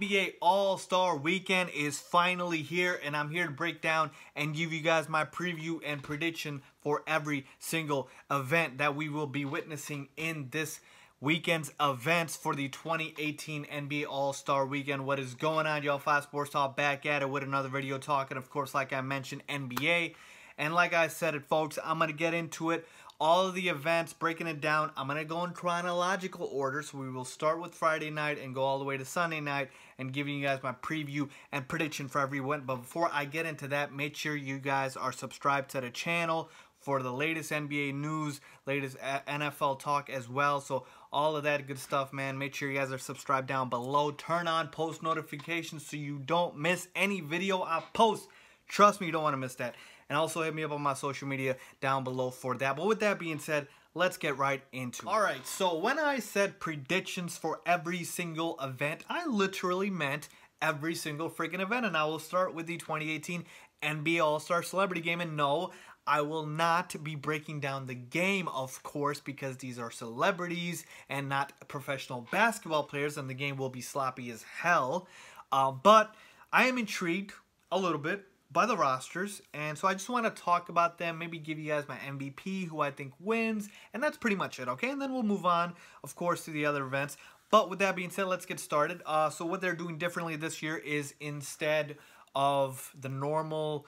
NBA All-Star Weekend is finally here, and I'm here to break down and give you guys my preview and prediction for every single event that we will be witnessing in this weekend's events for the 2018 NBA All-Star Weekend. What is going on, y'all? 5 Sports Talk back at it with another video talking, of course, like I mentioned, NBA. And like I said it, folks, I'm going to get into it. All of the events, breaking it down. I'm going to go in chronological order. So we will start with Friday night and go all the way to Sunday night and giving you guys my preview and prediction for every event. But before I get into that, make sure you guys are subscribed to the channel for the latest NBA news, latest NFL talk as well. So all of that good stuff, man. Make sure you guys are subscribed down below. Turn on post notifications so you don't miss any video I post. Trust me, you don't want to miss that. And also hit me up on my social media down below for that. But with that being said, let's get right into it. Alright, so when I said predictions for every single event, I literally meant every single freaking event. And I will start with the 2018 NBA All-Star Celebrity Game. And no, I will not be breaking down the game, of course, because these are celebrities and not professional basketball players, and the game will be sloppy as hell. But I am intrigued a little bit by the rosters, and so I just want to talk about them, maybe give you guys my MVP, who I think wins, and that's pretty much it, okay? And then we'll move on, of course, to the other events. But with that being said, let's get started. So what they're doing differently this year is instead of the normal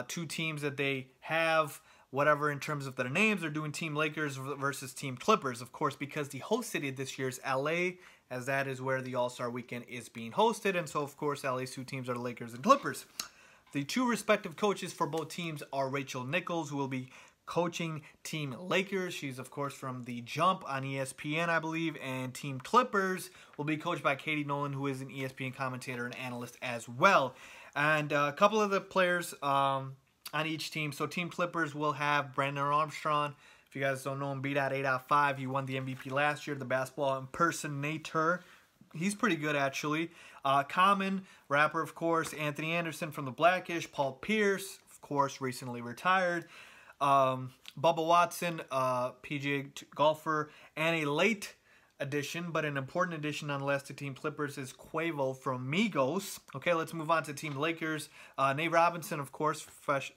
2 teams that they have, whatever in terms of their names, they're doing Team Lakers versus Team Clippers, of course, because the host city this year is LA, as that is where the All-Star Weekend is being hosted, and so, of course, LA's 2 teams are the Lakers and Clippers. The 2 respective coaches for both teams are Rachel Nichols, who will be coaching Team Lakers. She's, of course, from The Jump on ESPN, I believe. And Team Clippers will be coached by Katie Nolan, who is an ESPN commentator and analyst as well. And a couple of the players on each team. So Team Clippers will have Brandon Armstrong. If you guys don't know him, B.8.5. He won the MVP last year, the basketball impersonator. He's pretty good, actually. Common, rapper, of course. Anthony Anderson from the Blackish. Paul Pierce, of course, recently retired. Bubba Watson, PGA golfer. And a late addition, but an important addition nonetheless to Team Clippers is Quavo from Migos. Okay, let's move on to Team Lakers. Nate Robinson, of course,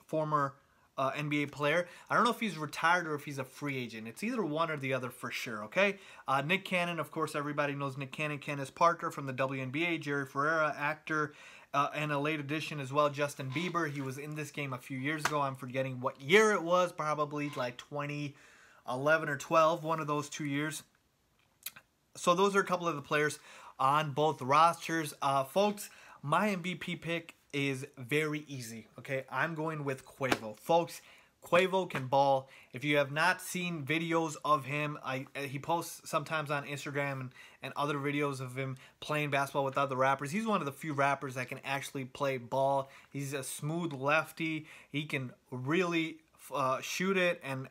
former NBA player. I don't know if he's retired or if he's a free agent. It's either one or the other for sure, okay? Nick Cannon, of course, everybody knows Nick Cannon. Candace Parker from the WNBA. Jerry Ferreira, actor, and a late addition as well, Justin Bieber. He was in this game a few years ago. I'm forgetting what year it was. Probably like 2011 or 12, one of those 2 years. So those are a couple of the players on both rosters. Folks, my MVP pick is very easy, okay? I'm going with Quavo. Folks, Quavo can ball. If you have not seen videos of him, he posts sometimes on Instagram and other videos of him playing basketball with other rappers. He's one of the few rappers that can actually play ball. He's a smooth lefty. He can really shoot it, and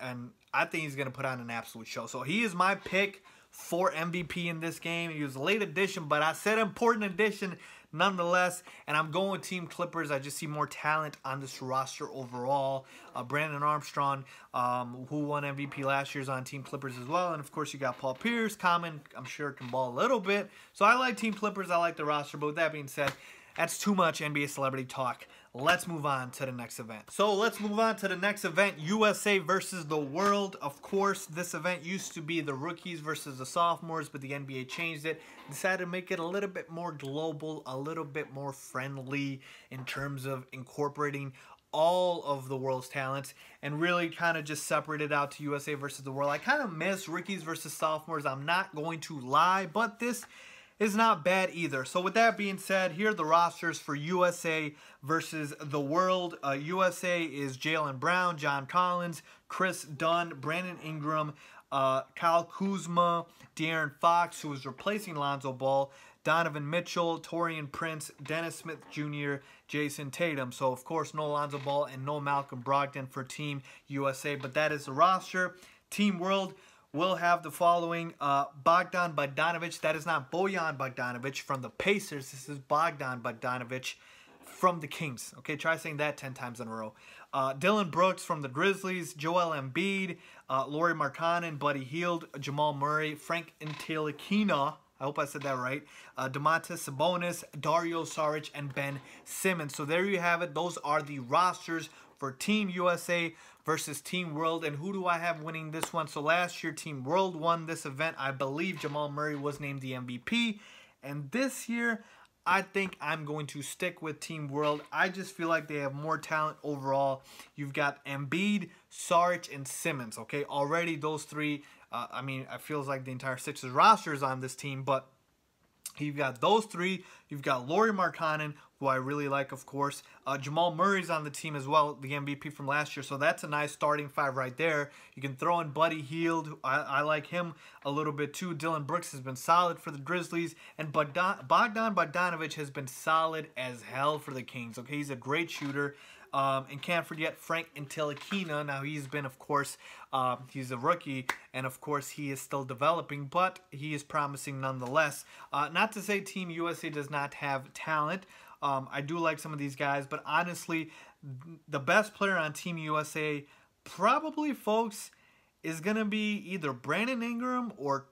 I think he's going to put on an absolute show. So he is my pick for MVP in this game. He was a late addition, but I said important addition nonetheless, and I'm going with Team Clippers. I just see more talent on this roster overall. Brandon Armstrong, who won MVP last year, is on Team Clippers as well, and of course you got Paul Pierce. Common, I'm sure, can ball a little bit. So I like Team Clippers. I like the roster, but with that being said, that's too much NBA celebrity talk. Let's move on to the next event. So let's move on to the next event, USA versus the World. Of course, this event used to be the rookies versus the sophomores, but the NBA changed it. Decided to make it a little bit more global, a little bit more friendly in terms of incorporating all of the world's talents and really kind of just separate it out to USA versus the World. I kind of miss rookies versus sophomores. I'm not going to lie, but this is not bad either. So with that being said, here are the rosters for USA versus the World. USA is Jaylen Brown, John Collins, Chris Dunn, Brandon Ingram, Kyle Kuzma, De'Aaron Fox, who is replacing Lonzo Ball, Donovan Mitchell, Taurean Prince, Dennis Smith Jr., Jason Tatum. So, of course, no Lonzo Ball and no Malcolm Brogdon for Team USA, but that is the roster. Team World will have the following: Bogdan Bogdanovic. That is not Bojan Bogdanovic from the Pacers. This is Bogdan Bogdanovic from the Kings. Okay, try saying that 10 times in a row. Dylan Brooks from the Grizzlies, Joel Embiid, Lauri Markkanen, Buddy Hield, Jamal Murray, Frank Ntilikina I hope I said that right. Domantas Sabonis, Dario Saric, and Ben Simmons. So there you have it. Those are the rosters for Team USA versus Team World. And who do I have winning this one? So last year, Team World won this event. I believe Jamal Murray was named the MVP. And this year, I think I'm going to stick with Team World. I just feel like they have more talent overall. You've got Embiid, Saric, and Simmons, okay? Already those three, I mean, it feels like the entire Sixers roster is on this team, but you've got those three. You've got Lauri Markkanen, who I really like, of course. Jamal Murray's on the team as well, the MVP from last year. So that's a nice starting five right there. You can throw in Buddy Hield. I like him a little bit too. Dylan Brooks has been solid for the Grizzlies. And Bogdan Bogdanovic has been solid as hell for the Kings. Okay, he's a great shooter. And can't forget Frank Ntilikina. Now, he's been, of course, he's a rookie, and, of course, he is still developing, but he is promising nonetheless. Not to say Team USA does not have talent. I do like some of these guys, but honestly, the best player on Team USA probably, folks, is going to be either Brandon Ingram or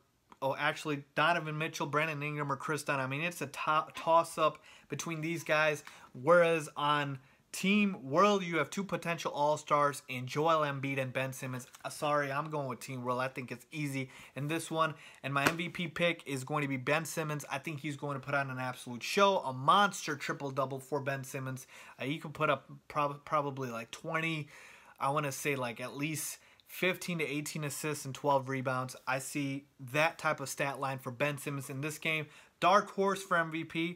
actually Donovan Mitchell, Brandon Ingram, or Chris Dunn. I mean, it's a toss-up between these guys, whereas on Team World, you have two potential All-Stars in Joel Embiid and Ben Simmons. Sorry, I'm going with Team World. I think it's easy in this one. And my MVP pick is going to be Ben Simmons. I think he's going to put on an absolute show. A monster triple-double for Ben Simmons. He could put up probably like 20, I want to say like at least 15 to 18 assists and 12 rebounds. I see that type of stat line for Ben Simmons in this game. Dark horse for MVP,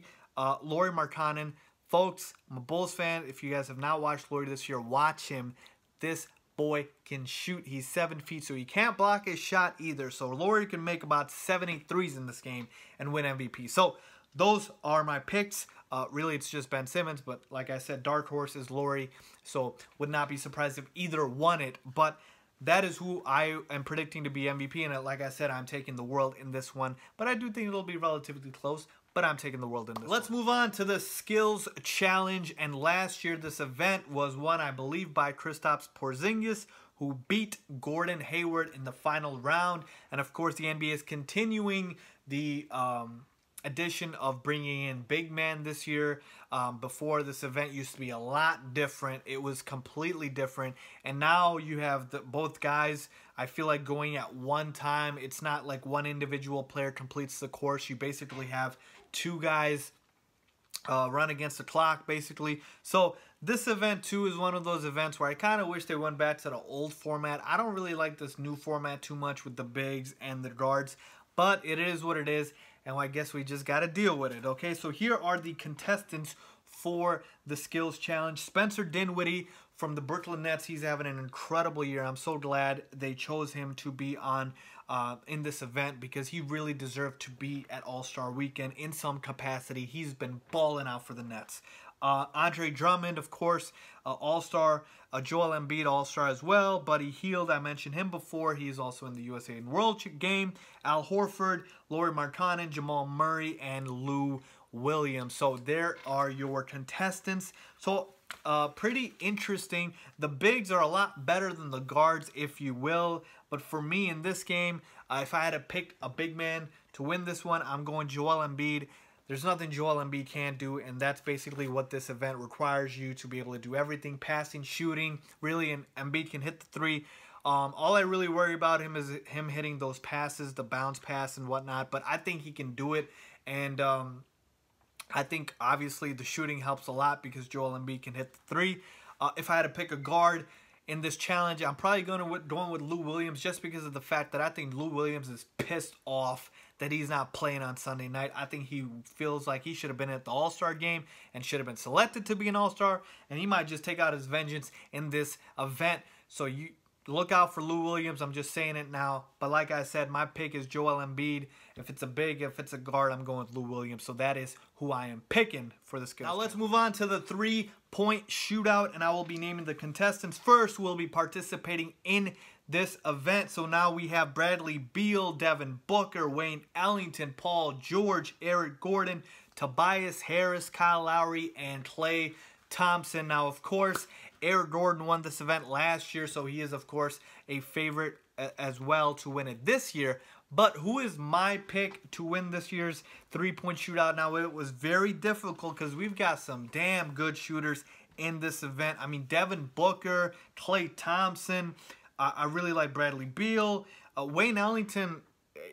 Lauri Markkanen. Folks, I'm a Bulls fan. If you guys have not watched Lauri this year, watch him. This boy can shoot. He's 7 feet, so he can't block his shot either. So Lauri can make about 7-8 threes in this game and win MVP. So those are my picks. Really, it's just Ben Simmons, but like I said, dark horse is Lauri. So would not be surprised if either won it. But that is who I am predicting to be MVP. And like I said, I'm taking the World in this one. But I do think it'll be relatively close. But I'm taking the World in this one. Let's move on to the Skills Challenge. And last year, this event was won, I believe, by Kristaps Porzingis, who beat Gordon Hayward in the final round. And, of course, the NBA is continuing the addition of bringing in big men this year. Before, this event used to be a lot different. It was completely different. And now you have both guys, I feel like, going at one time. It's not like one individual player completes the course. You basically have two guys run against the clock, basically. So this event, too, is one of those events where I kind of wish they went back to the old format. I don't really like this new format too much with the bigs and the guards, but it is what it is, and I guess we just got to deal with it, okay? So here are the contestants for the Skills Challenge. Spencer Dinwiddie from the Brooklyn Nets. He's having an incredible year. I'm so glad they chose him to be on in this event because he really deserved to be at All-Star Weekend in some capacity. He's been balling out for the Nets. Andre Drummond, of course, All-Star. Joel Embiid, All-Star as well. Buddy Hield, I mentioned him before. He's also in the USA and World game. Al Horford, Lauri Markkanen, Jamal Murray, and Lou Williams. So there are your contestants. So pretty interesting. The bigs are a lot better than the guards, if you will. But for me in this game, if I had to pick a big man to win this one, I'm going Joel Embiid. There's nothing Joel Embiid can't do, and that's basically what this event requires you to be able to do everything, passing, shooting, really, and Embiid can hit the three. All I really worry about him is him hitting those passes, the bounce pass and whatnot, but I think he can do it, and I think, obviously, the shooting helps a lot because Joel Embiid can hit the three. If I had to pick a guard in this challenge, I'm probably going with Lou Williams just because of the fact that I think Lou Williams is pissed off that he's not playing on Sunday night. I think he feels like he should have been at the All-Star game and should have been selected to be an All-Star, and he might just take out his vengeance in this event. So you look out for Lou Williams. I'm just saying it now. But like I said, my pick is Joel Embiid. If it's a big, if it's a guard, I'm going with Lou Williams. So that is who I am picking for the Skills. Now let's move on to the three-point shootout, and I will be naming the contestants first who will be participating in this event. So now we have Bradley Beal, Devin Booker, Wayne Ellington, Paul George, Eric Gordon, Tobias Harris, Kyle Lowry, and Klay Thompson. Now, of course, Eric Gordon won this event last year, so he is, of course, a favorite as well to win it this year. But who is my pick to win this year's three-point shootout? Now, it was very difficult because we've got some damn good shooters in this event. I mean, Devin Booker, Klay Thompson. I really like Bradley Beal. Wayne Ellington,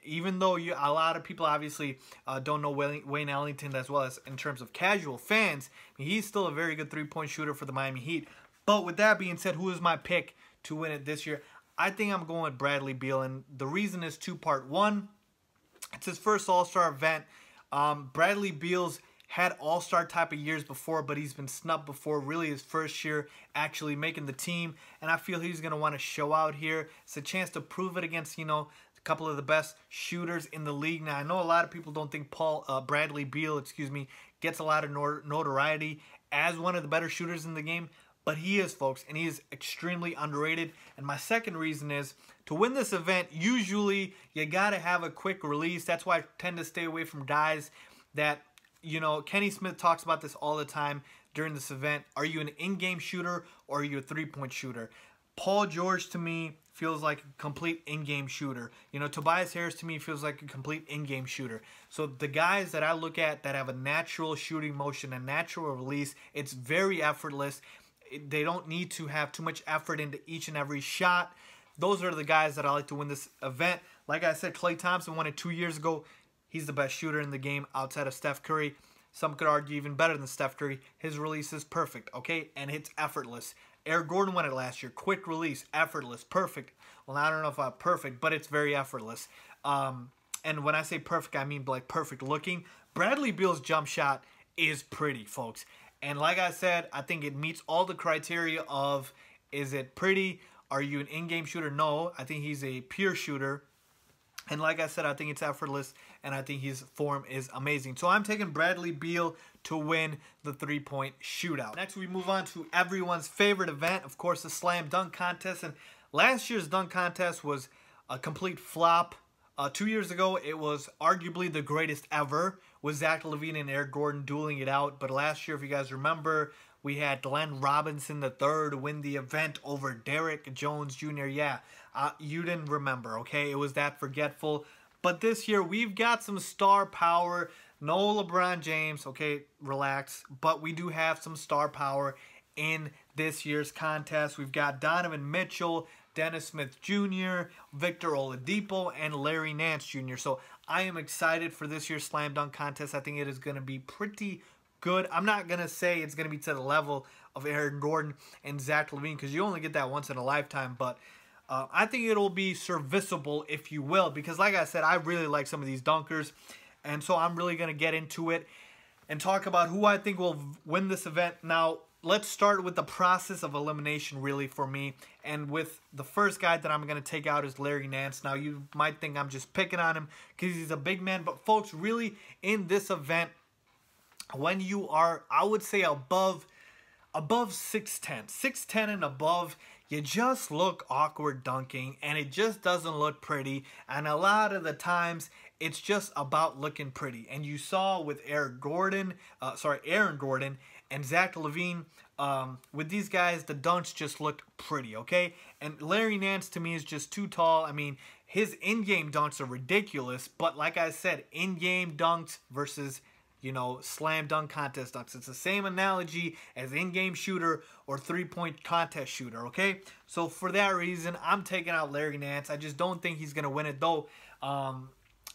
even though a lot of people obviously don't know Wayne Ellington as well as in terms of casual fans, he's still a very good three-point shooter for the Miami Heat. But with that being said, who is my pick to win it this year? I think I'm going with Bradley Beal, and the reason is two-part. One, it's his first All-Star event. Bradley Beal's had All-Star type of years before, but he's been snubbed before. Really his first year actually making the team, and I feel he's going to want to show out here. It's a chance to prove it against, a couple of the best shooters in the league. Now, I know a lot of people don't think Bradley Beal, gets a lot of notoriety as one of the better shooters in the game, but he is, folks, and he is extremely underrated. And my second reason is, to win this event, usually you got to have a quick release. That's why I tend to stay away from guys that, Kenny Smith talks about this all the time during this event. Are you an in-game shooter or are you a three-point shooter? Paul George, to me, feels like a complete in-game shooter. Tobias Harris, to me, feels like a complete in-game shooter. So the guys that I look at that have a natural shooting motion, a natural release, it's very effortless. They don't need to have too much effort into each and every shot. Those are the guys that I like to win this event. Like I said, Klay Thompson won it 2 years ago. He's the best shooter in the game outside of Steph Curry. Some could argue even better than Steph Curry. His release is perfect, okay? And it's effortless. Eric Gordon won it last year. Quick release, effortless, perfect. Well, I don't know if perfect, but it's very effortless. And when I say perfect, I mean like perfect looking. Bradley Beal's jump shot is pretty, folks. And like I said, I think it meets all the criteria of, is it pretty? Are you an in-game shooter? No, I think he's a pure shooter. And like I said, I think it's effortless, and I think his form is amazing. So I'm taking Bradley Beal to win the three-point shootout. Next, we move on to everyone's favorite event, of course, the slam dunk contest. And last year's dunk contest was a complete flop. 2 years ago, it was arguably the greatest ever, with Zach LaVine and Eric Gordon dueling it out. But last year, if you guys remember, we had Glenn Robinson III win the event over Derrick Jones Jr. Yeah, you didn't remember, okay? It was that forgetful. But this year, we've got some star power. No LeBron James, okay? Relax. But we do have some star power in this year's contest. We've got Donovan Mitchell, Dennis Smith Jr., Victor Oladipo, and Larry Nance Jr. So I am excited for this year's slam dunk contest. I think it is going to be pretty good. I'm not going to say it's going to be to the level of Eric Gordon and Zach LaVine, because you only get that once in a lifetime. But I think it'll be serviceable, if you will, because like I said, I really like some of these dunkers. And so I'm really going to get into it and talk about who I think will win this event. Now, let's start with the process of elimination, really, for me. And with the first guy that I'm going to take out is Larry Nance. Now, you might think I'm just picking on him because he's a big man. But, folks, really, in this event, when you are, I would say, above 6'10", 6'10" and above, you just look awkward dunking, and it just doesn't look pretty. And a lot of the times, it's just about looking pretty. And you saw with Aaron Gordon and Zach LaVine, with these guys, the dunks just looked pretty, okay? And Larry Nance, to me, is just too tall. I mean, his in-game dunks are ridiculous, but like I said, in-game dunks versus, slam dunk contest dunks. It's the same analogy as in-game shooter or three-point contest shooter, okay? So for that reason, I'm taking out Larry Nance. I just don't think he's going to win it, though.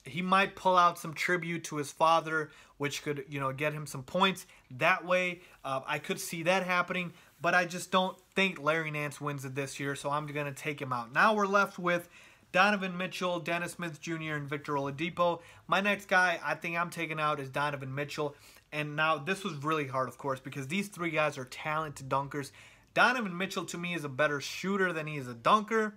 He might pull out some tribute to his father, which could, get him some points. That way, I could see that happening, but I just don't think Larry Nance wins it this year, so I'm going to take him out. Now we're left with Donovan Mitchell, Dennis Smith Jr., and Victor Oladipo. My next guy I think I'm taking out is Donovan Mitchell. And now this was really hard, of course, because these three guys are talented dunkers. Donovan Mitchell, to me, is a better shooter than he is a dunker.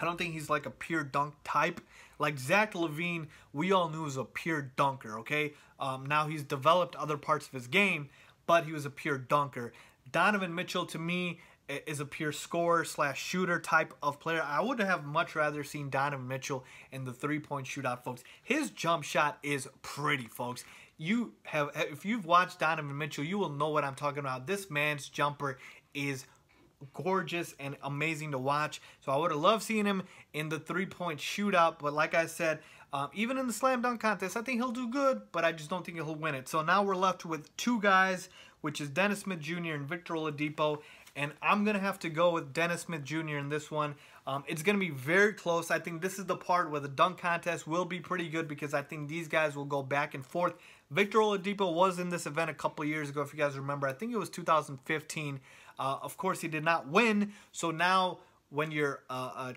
I don't think he's like a pure dunk type. Like Zach LaVine, we all knew was a pure dunker, okay? Now he's developed other parts of his game, but he was a pure dunker. Donovan Mitchell, to me, is a pure scorer / shooter type of player. I would have much rather seen Donovan Mitchell in the three-point shootout, folks. His jump shot is pretty, folks. If you've watched Donovan Mitchell, you will know what I'm talking about. This man's jumper is gorgeous and amazing to watch. So I would have loved seeing him in the three-point shootout, but like I said, even in the slam dunk contest, I think he'll do good, but I just don't think he'll win it. So now we're left with two guys, which is Dennis Smith Jr. and Victor Oladipo, and I'm going to have to go with Dennis Smith Jr. in this one. It's going to be very close. I think this is the part where the dunk contest will be pretty good because I think these guys will go back and forth. Victor Oladipo was in this event a couple years ago, if you guys remember. I think it was 2015. Of course, he did not win. So now when you're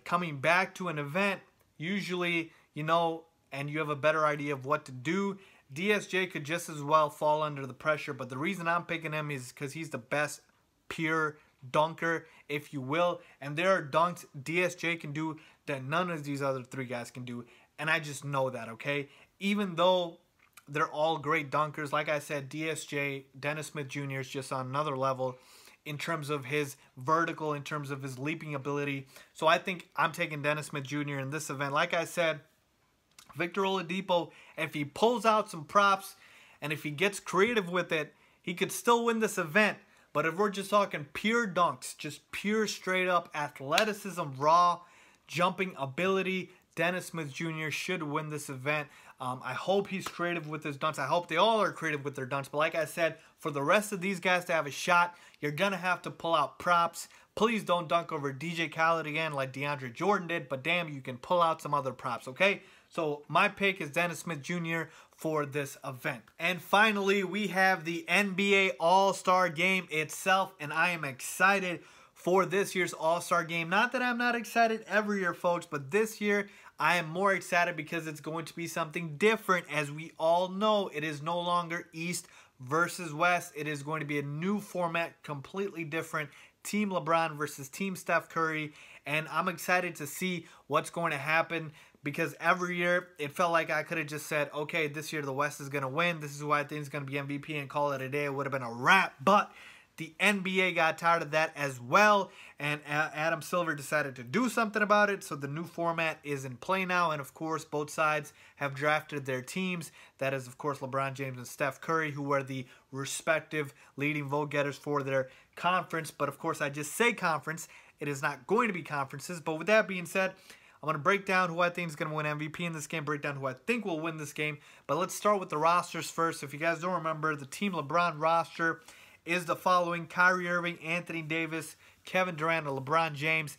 coming back to an event, usually, you know, and you have a better idea of what to do, DSJ could just as well fall under the pressure. But the reason I'm picking him is because he's the best pure dunker, if you will. And there are dunks DSJ can do that none of these other three guys can do. And I just know that, okay? Even though they're all great dunkers, like I said, DSJ, Dennis Smith Jr. is just on another level in terms of his vertical, in terms of his leaping ability. So I think I'm taking Dennis Smith Jr. in this event. Like I said, Victor Oladipo, if he pulls out some props and if he gets creative with it, he could still win this event. But if we're just talking pure dunks, just pure straight up athleticism, raw jumping ability, Dennis Smith Jr. should win this event. I hope he's creative with his dunks. I hope they all are creative with their dunks. But like I said, for the rest of these guys to have a shot, you're going to have to pull out props. Please don't dunk over DJ Khaled again like DeAndre Jordan did. But damn, you can pull out some other props, okay? So my pick is Dennis Smith Jr. for this event. And finally, we have the NBA All-Star Game itself. And I am excited for this year's All-Star Game. Not that I'm not excited every year, folks, but this year I am more excited because it's going to be something different. As we all know, it is no longer East versus West. It is going to be a new format, completely different. Team LeBron versus Team Steph Curry. And I'm excited to see what's going to happen because every year it felt like I could have just said, okay, this year the West is going to win. This is who I think is going to be MVP and call it a day. It would have been a wrap. But the NBA got tired of that as well, and Adam Silver decided to do something about it, so the new format is in play now, and of course, both sides have drafted their teams. That is, of course, LeBron James and Steph Curry, who are the respective leading vote-getters for their conference, but of course, I just say conference. It is not going to be conferences, but with that being said, I'm going to break down who I think is going to win MVP in this game, break down who I think will win this game, but let's start with the rosters first. If you guys don't remember, the Team LeBron roster is the following: Kyrie Irving, Anthony Davis, Kevin Durant, and LeBron James.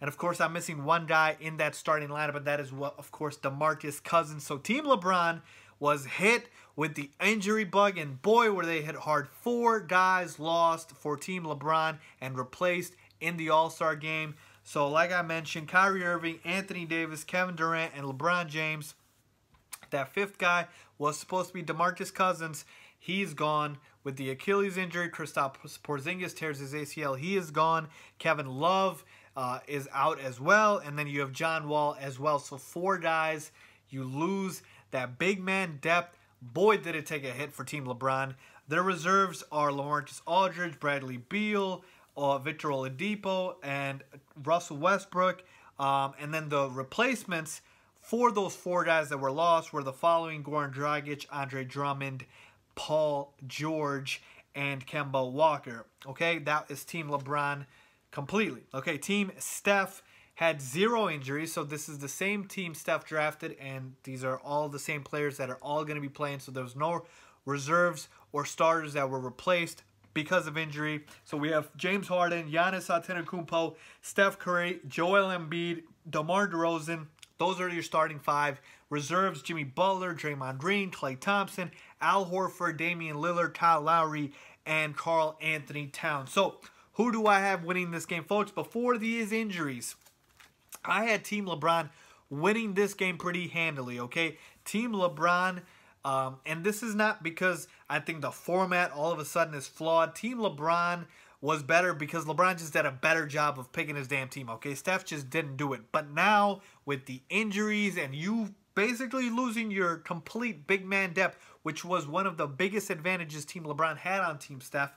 And of course, I'm missing one guy in that starting lineup, but that is, of course, DeMarcus Cousins. So Team LeBron was hit with the injury bug, and boy, were they hit hard. 4 guys lost for Team LeBron and replaced in the All-Star game. So like I mentioned, Kyrie Irving, Anthony Davis, Kevin Durant, and LeBron James. That 5th guy was supposed to be DeMarcus Cousins. He's gone with the Achilles injury. Kristaps Porzingis tears his ACL. He is gone. Kevin Love is out as well. And then you have John Wall as well. So 4 guys. You lose that big man depth. Boy, did it take a hit for Team LeBron. Their reserves are LaMarcus Aldridge, Bradley Beal, Victor Oladipo, and Russell Westbrook. And then the replacements for those 4 guys that were lost were the following: Goran Dragic, Andre Drummond, Paul George, and Kemba Walker. Okay, that is Team LeBron completely. Okay, Team Steph had 0 injuries, so this is the same team Steph drafted, and these are all the same players that are all going to be playing, so there's no reserves or starters that were replaced because of injury. So we have James Harden, Giannis Antetokounmpo, Steph Curry, Joel Embiid, DeMar DeRozan. Those are your starting 5. Reserves: Jimmy Butler, Draymond Green, Klay Thompson, Al Horford, Damian Lillard, Kyle Lowry, and Karl Anthony Towns. So who do I have winning this game, folks? Before these injuries, I had Team LeBron winning this game pretty handily, okay? Team LeBron, and this is not because I think the format all of a sudden is flawed. Team LeBron was better because LeBron just did a better job of picking his damn team, okay? Steph just didn't do it. But now, with the injuries and you basically losing your complete big man depth, which was one of the biggest advantages Team LeBron had on Team Steph,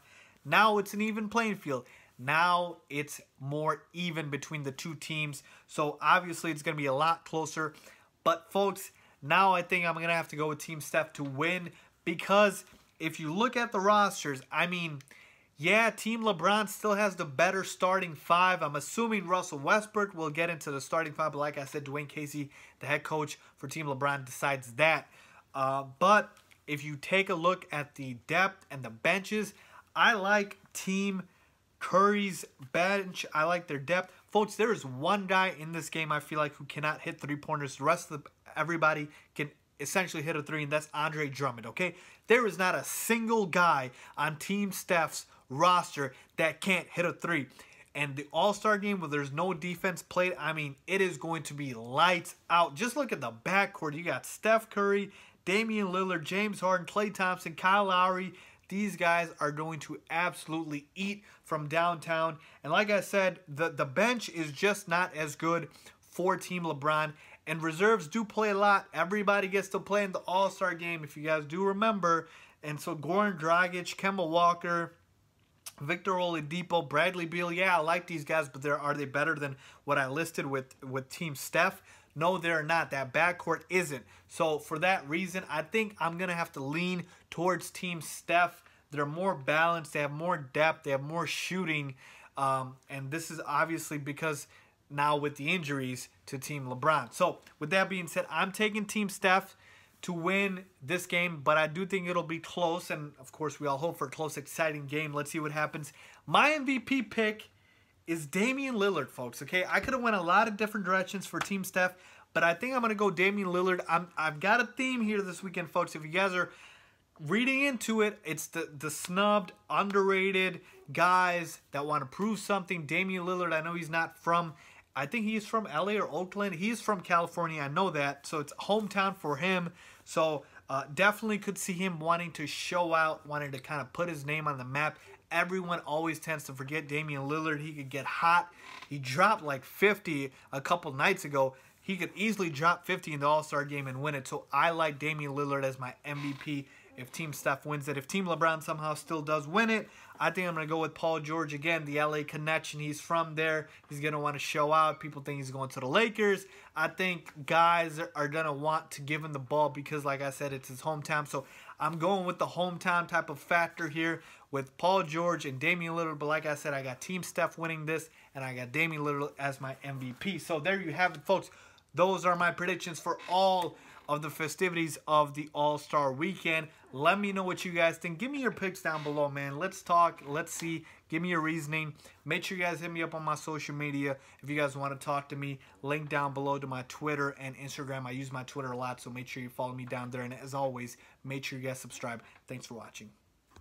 now it's an even playing field. Now it's more even between the two teams. So obviously it's going to be a lot closer. But folks, now I think I'm going to have to go with Team Steph to win, because if you look at the rosters, I mean, Yeah, Team LeBron still has the better starting five. I'm assuming Russell Westbrook will get into the starting five, but like I said, Dwayne Casey, the head coach for Team LeBron, decides that. But if you take a look at the depth and the benches, I like Team Curry's bench. I like their depth. Folks, there is one guy in this game I feel like who cannot hit three-pointers. The rest of everybody can essentially hit a three, and that's Andre Drummond, okay? There is not a single guy on Team Steph's roster that can't hit a three. And the All-Star game where there's no defense played, I mean, it is going to be lights out. Just look at the backcourt. You got Steph Curry, Damian Lillard, James Harden, Klay Thompson, Kyle Lowry. These guys are going to absolutely eat from downtown. And like I said, the bench is just not as good for Team LeBron. And reserves do play a lot. Everybody gets to play in the All-Star game, if you guys do remember. And so Goran Dragic, Kemba Walker, Victor Oladipo, Bradley Beal. Yeah, I like these guys, but are they better than what I listed with Team Steph? No, they're not. That backcourt isn't. So for that reason, I think I'm going to have to lean towards Team Steph. They're more balanced. They have more depth. They have more shooting. And this is obviously because now with the injuries to Team LeBron. So with that being said, I'm taking Team Steph to win this game, but I do think it'll be close, and of course we all hope for a close, exciting game. Let's see what happens. My MVP pick is Damian Lillard, folks, okay? I could have went a lot of different directions for Team Steph, but I think I'm going to go Damian Lillard. I've got a theme here this weekend, folks. If you guys are reading into it, it's the snubbed, underrated guys that want to prove something. Damian Lillard, I know he's not from, I think he's from LA or Oakland. He's from California, I know that, so it's hometown for him. So definitely could see him wanting to show out, wanting to kind of put his name on the map. Everyone always tends to forget Damian Lillard. He could get hot. He dropped like 50 a couple nights ago. He could easily drop 50 in the All-Star game and win it. So I like Damian Lillard as my MVP if Team Steph wins it. If Team LeBron somehow still does win it, I think I'm going to go with Paul George again, the LA connection. He's from there. He's going to want to show out. People think he's going to the Lakers. I think guys are going to want to give him the ball because, like I said, it's his hometown. So I'm going with the hometown type of factor here with Paul George and Damian Lillard. But like I said, I got Team Steph winning this, and I got Damian Lillard as my MVP. So there you have it, folks. Those are my predictions for all of the festivities of the All-Star Weekend. Let me know what you guys think. Give me your picks down below, man. Let's talk. Let's see. Give me your reasoning. Make sure you guys hit me up on my social media if you guys want to talk to me. Link down below to my Twitter and Instagram. I use my Twitter a lot, so make sure you follow me down there. And as always, make sure you guys subscribe. Thanks for watching.